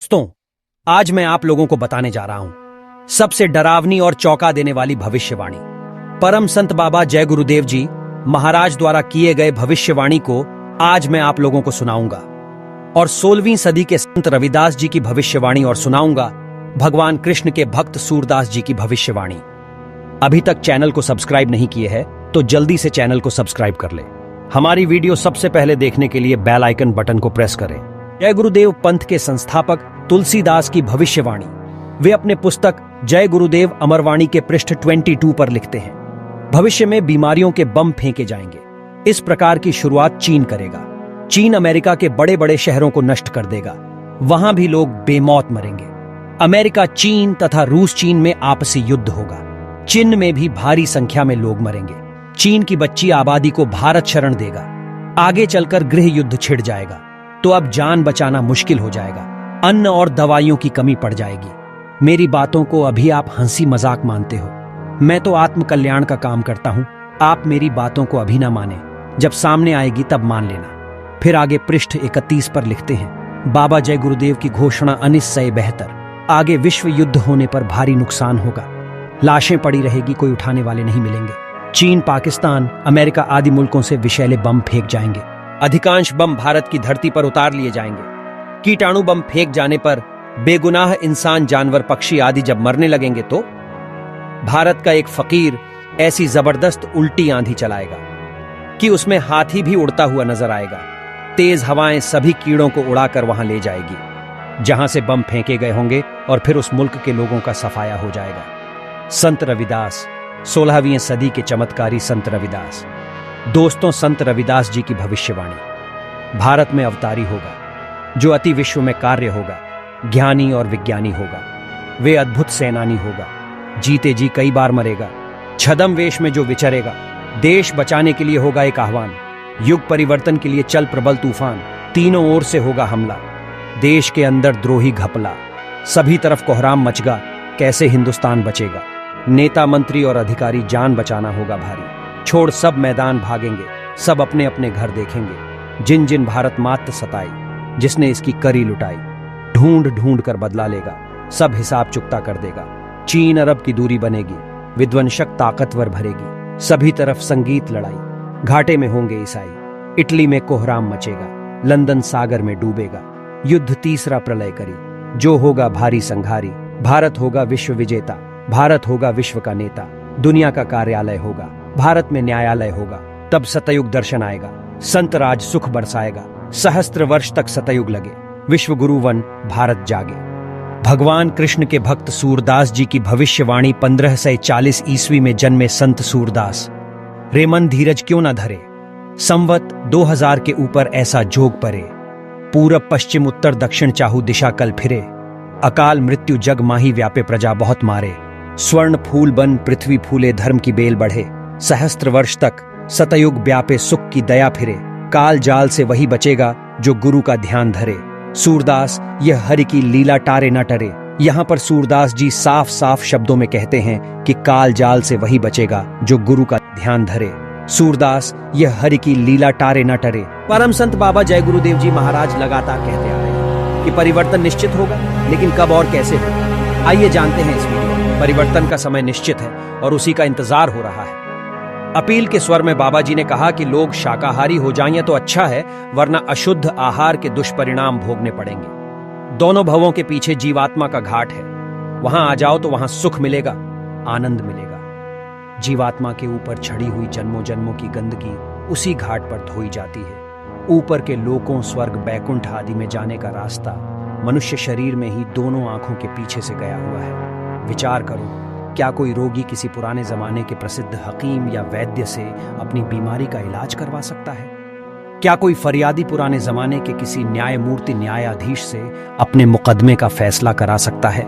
दोस्तों, आज मैं आप लोगों को बताने जा रहा हूं सबसे डरावनी और चौंका देने वाली भविष्यवाणी। परम संत बाबा जय गुरुदेव जी महाराज द्वारा किए गए भविष्यवाणी को आज मैं आप लोगों को सुनाऊंगा और 16वीं सदी के संत रविदास जी की भविष्यवाणी और सुनाऊंगा भगवान कृष्ण के भक्त सूरदास जी की भविष्यवाणी। अभी तक चैनल को सब्सक्राइब नहीं किए है तो जल्दी से चैनल को सब्सक्राइब कर ले। हमारी वीडियो सबसे पहले देखने के लिए बेल आइकन बटन को प्रेस करें। जय गुरुदेव पंथ के संस्थापक तुलसीदास की भविष्यवाणी। वे अपने पुस्तक जय गुरुदेव अमरवाणी के पृष्ठ 22 पर लिखते हैं, भविष्य में बीमारियों के बम फेंके जाएंगे। इस प्रकार की शुरुआत चीन करेगा। चीन अमेरिका के बड़े बड़े शहरों को नष्ट कर देगा। वहां भी लोग बेमौत मरेंगे। अमेरिका चीन तथा रूस चीन में आपसी युद्ध होगा। चीन में भी भारी संख्या में लोग मरेंगे। चीन की बच्ची आबादी को भारत शरण देगा। आगे चलकर गृह युद्ध छिड़ जाएगा तो अब जान बचाना मुश्किल हो जाएगा। अन्न और दवाइयों की कमी पड़ जाएगी। मेरी बातों को अभी आप हंसी मजाक मानते हो। मैं तो आत्म कल्याण का काम करता हूं। आप मेरी बातों को अभी ना माने, जब सामने आएगी तब मान लेना। फिर आगे पृष्ठ 31 पर लिखते हैं, बाबा जय गुरुदेव की घोषणा अनिश्चय बेहतर। आगे विश्व युद्ध होने पर भारी नुकसान होगा। लाशें पड़ी रहेगी, कोई उठाने वाले नहीं मिलेंगे। चीन, पाकिस्तान, अमेरिका आदि मुल्कों से विषैले बम फेंक जाएंगे। अधिकांश बम भारत की धरती पर उतार लिए जाएंगे। कीटाणु बम फेंक जाने पर बेगुनाह इंसान, जानवर, पक्षी आदि जब मरने लगेंगे तो भारत का एक फकीर ऐसी जबरदस्त उल्टी आंधी चलाएगा कि उसमें हाथी भी उड़ता हुआ नजर आएगा। तेज हवाएं सभी कीड़ों को उड़ाकर वहां ले जाएगी जहां से बम फेंके गए होंगे और फिर उस मुल्क के लोगों का सफाया हो जाएगा। संत रविदास, 16वीं सदी के चमत्कारी संत रविदास। दोस्तों, संत रविदास जी की भविष्यवाणी। भारत में अवतारी होगा जो अति विश्व में कार्य होगा, ज्ञानी और विज्ञानी होगा। वे अद्भुत सेनानी होगा, जीते जी कई बार मरेगा। छद्म वेश में जो विचरेगा, देश बचाने के लिए होगा एक आह्वान। युग परिवर्तन के लिए चल प्रबल तूफान, तीनों ओर से होगा हमला। देश के अंदर द्रोही घपला, सभी तरफ कोहराम मचगा, कैसे हिंदुस्तान बचेगा। नेता, मंत्री और अधिकारी जान बचाना होगा भारी। छोड़ सब मैदान भागेंगे, सब अपने अपने घर देखेंगे। जिन जिन भारत मात सताई, जिसने इसकी करी लुटाई, ढूंढ ढूंढ कर बदला लेगा, सब हिसाब चुकता कर देगा। चीन अरब की दूरी बनेगी, विध्वंसक ताकतवर भरेगी। सभी तरफ संगीत लड़ाई, घाटे में होंगे ईसाई। इटली में कोहराम मचेगा, लंदन सागर में डूबेगा। युद्ध तीसरा प्रलय करी, जो होगा भारी संघारी। भारत होगा विश्व विजेता, भारत होगा विश्व का नेता। दुनिया का कार्यालय होगा, भारत में न्यायालय होगा। तब सतयुग दर्शन आएगा, संत राज सुख बरसाएगा। सहस्त्र वर्ष तक सतयुग लगे, विश्व गुरु वन भारत जागे। भगवान कृष्ण के भक्त सूरदास जी की भविष्यवाणी। 1540 ईस्वी में जन्मे संत सूरदास। रे मन धीरज क्यों न धरे, संवत 2000 के ऊपर ऐसा जोग परे। पूरब पश्चिम उत्तर दक्षिण चाहू दिशा कल फिरे। अकाल मृत्यु जग माही व्यापे, प्रजा बहुत मारे। स्वर्ण फूल बन पृथ्वी फूले, धर्म की बेल बढ़े। सहस्त्र वर्ष तक सतयुग व्यापे, सुख की दया फिरे। काल जाल से वही बचेगा जो गुरु का ध्यान धरे। सूरदास यह हरि की लीला टारे न टरे। यहाँ पर सूरदास जी साफ साफ शब्दों में कहते हैं कि काल जाल से वही बचेगा जो गुरु का ध्यान धरे। सूरदास यह हरि की लीला टारे न टरे। परम संत बाबा जय गुरुदेव जी महाराज लगातार कहते आ रहे हैं कि परिवर्तन निश्चित होगा, लेकिन कब और कैसे होगा, आइए जानते हैं इस वीडियो में। परिवर्तन का समय निश्चित है और उसी का इंतजार हो रहा है। अपील के स्वर में बाबा जी ने कहा कि लोग शाकाहारी हो जाएं तो अच्छा है, वरना अशुद्ध आहार के दुष्परिणाम भोगने पड़ेंगे। दोनों भवों के पीछे जीवात्मा का घाट है। वहां आ जाओ तो वहां सुख मिलेगा, आनंद मिलेगा। जीवात्मा के ऊपर छड़ी हुई जन्मों जन्मों की गंदगी उसी घाट पर धोई जाती है। ऊपर के लोकों, स्वर्ग, बैकुंठ आदि में जाने का रास्ता मनुष्य शरीर में ही दोनों आंखों के पीछे से गया हुआ है। विचार करो, क्या कोई रोगी किसी पुराने जमाने के प्रसिद्ध हकीम या वैद्य से अपनी बीमारी का इलाज करवा सकता है? क्या कोई फरियादी पुराने जमाने के किसी न्यायमूर्ति, न्यायाधीश से अपने मुकदमे का फैसला करा सकता है?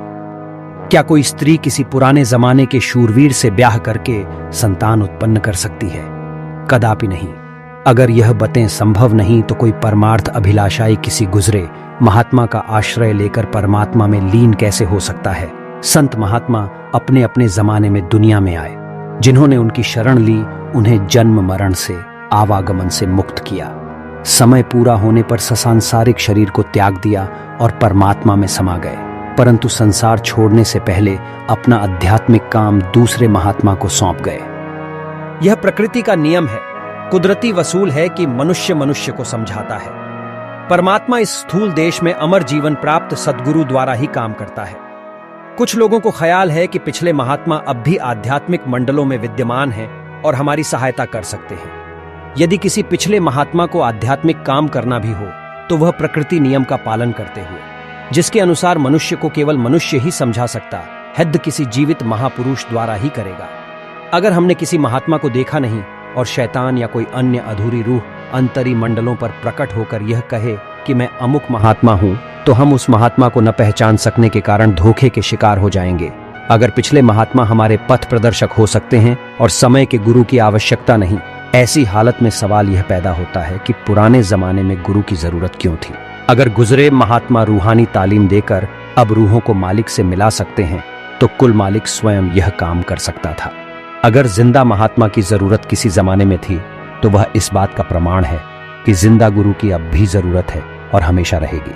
क्या कोई स्त्री किसी पुराने जमाने के शूरवीर से ब्याह करके संतान उत्पन्न कर सकती है? कदापि नहीं। अगर यह बातें संभव नहीं तो कोई परमार्थ अभिलाषाई किसी गुजरे महात्मा का आश्रय लेकर परमात्मा में लीन कैसे हो सकता है? संत महात्मा अपने अपने जमाने में दुनिया में आए। जिन्होंने उनकी शरण ली, उन्हें जन्म मरण से, आवागमन से मुक्त किया। समय पूरा होने पर सांसारिक शरीर को त्याग दिया और परमात्मा में समा गए, परंतु संसार छोड़ने से पहले अपना आध्यात्मिक काम दूसरे महात्मा को सौंप गए। यह प्रकृति का नियम है, कुदरती वसूल है कि मनुष्य मनुष्य को समझाता है। परमात्मा इस स्थूल देश में अमर जीवन प्राप्त सद्गुरु द्वारा ही काम करता है। कुछ लोगों को ख्याल है कि पिछले महात्मा अब भी आध्यात्मिक मंडलों में विद्यमान हैं और हमारी सहायता कर सकते हैं। यदि किसी पिछले महात्मा को आध्यात्मिक काम करना भी हो तो वह प्रकृति नियम का पालन करते हुए, जिसके अनुसार मनुष्य को केवल मनुष्य ही समझा सकता, हद किसी जीवित महापुरुष द्वारा ही करेगा। अगर हमने किसी महात्मा को देखा नहीं और शैतान या कोई अन्य अधूरी रूह अंतरी मंडलों पर प्रकट होकर यह कहे कि मैं अमुक महात्मा हूं, तो हम उस महात्मा को न पहचान सकने के कारण धोखे के शिकार हो जाएंगे। अगर पिछले महात्मा हमारे पथ प्रदर्शक हो सकते हैं और समय के गुरु की आवश्यकता नहीं, ऐसी हालत में सवाल यह पैदा होता है कि पुराने जमाने में गुरु की जरूरत क्यों थी। अगर गुजरे महात्मा रूहानी तालीम देकर अब रूहों को मालिक से मिला सकते हैं, तो कुल मालिक स्वयं यह काम कर सकता था। अगर जिंदा महात्मा की जरूरत किसी जमाने में थी, तो वह इस बात का प्रमाण है कि जिंदा गुरु की अब भी जरूरत है और हमेशा रहेगी।